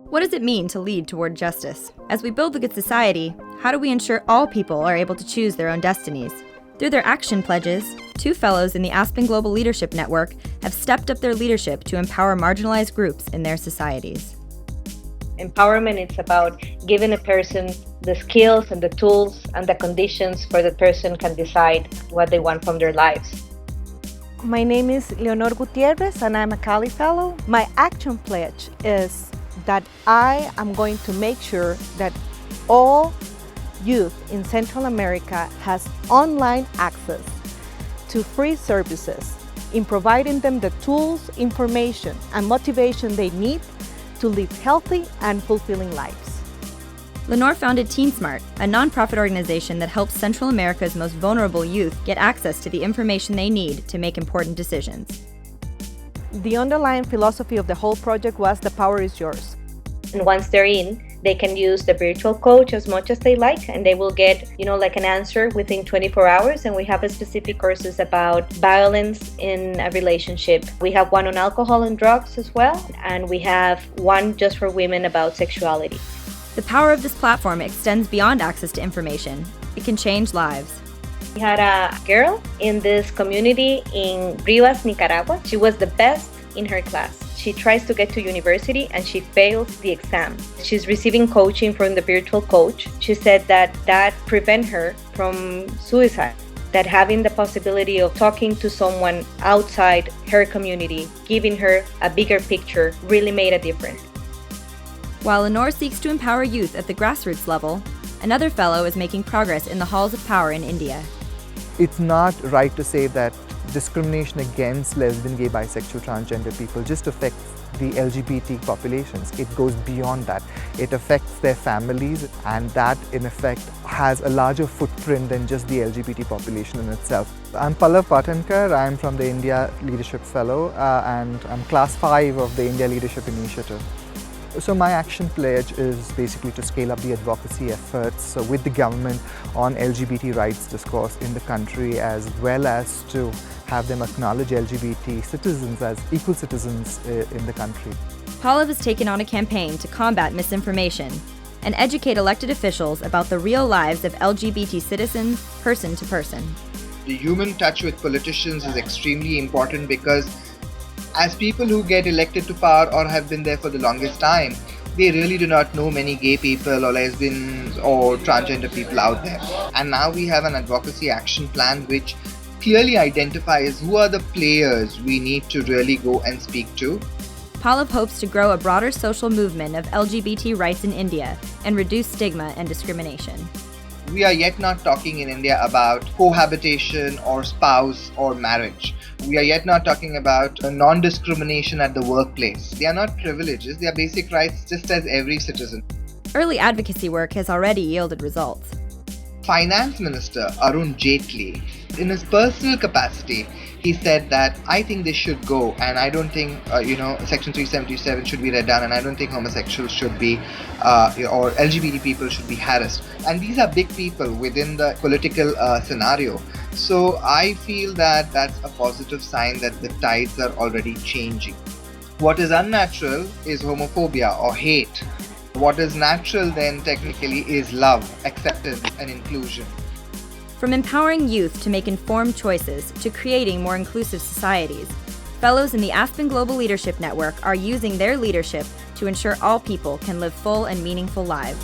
What does it mean to lead toward justice? As we build a good society, how do we ensure all people are able to choose their own destinies? Through their action pledges, 2 fellows in the Aspen Global Leadership Network have stepped up their leadership to empower marginalized groups in their societies. Empowerment is about giving a person the skills and the tools and the conditions where the person can decide what they want from their lives. My name is Leonor Gutierrez and I'm a Cali Fellow. My action pledge is that I am going to make sure that all youth in Central America has online access to free services in providing them the tools, information, and motivation they need to live healthy and fulfilling lives. Leonor founded TeenSmart, a nonprofit organization that helps Central America's most vulnerable youth get access to the information they need to make important decisions. The underlying philosophy of the whole project was the power is yours. And once they're in, they can use the virtual coach as much as they like, and they will get, like an answer within 24 hours. And we have specific courses about violence in a relationship. We have one on alcohol and drugs as well, and we have one just for women about sexuality. The power of this platform extends beyond access to information. It can change lives. We had a girl in this community in Rivas, Nicaragua. She was the best in her class. She tries to get to university and she fails the exam. She's receiving coaching from the virtual coach. She said that prevents her from suicide, that having the possibility of talking to someone outside her community, giving her a bigger picture, really made a difference. While Leonor seeks to empower youth at the grassroots level, another fellow is making progress in the halls of power in India. It's not right to say that discrimination against lesbian, gay, bisexual, transgender people just affects the LGBT populations. It goes beyond that. It affects their families, and that in effect has a larger footprint than just the LGBT population in itself. I'm Pallav Patankar. I'm from the India Leadership Fellow and I'm Class 5 of the India Leadership Initiative. So my action pledge is basically to scale up the advocacy efforts with the government on LGBT rights discourse in the country, as well as to have them acknowledge LGBT citizens as equal citizens in the country. Pallav has taken on a campaign to combat misinformation and educate elected officials about the real lives of LGBT citizens, person to person. The human touch with politicians is extremely important because as people who get elected to power or have been there for the longest time, they really do not know many gay people or lesbians or transgender people out there. And now we have an advocacy action plan which clearly identifies who are the players we need to really go and speak to. Pallav hopes to grow a broader social movement of LGBT rights in India and reduce stigma and discrimination. We are yet not talking in India about cohabitation or spouse or marriage. We are yet not talking about non-discrimination at the workplace. They are not privileges, they are basic rights just as every citizen. Early advocacy work has already yielded results. Finance Minister Arun Jaitley, in his personal capacity, he said that I think they should go, and I don't think Section 377 should be read down, and I don't think homosexuals should be or LGBT people should be harassed. And these are big people within the political scenario. So I feel that that's a positive sign that the tides are already changing. What is unnatural is homophobia or hate. What is natural then technically is love, acceptance and inclusion. From empowering youth to make informed choices to creating more inclusive societies, fellows in the Aspen Global Leadership Network are using their leadership to ensure all people can live full and meaningful lives.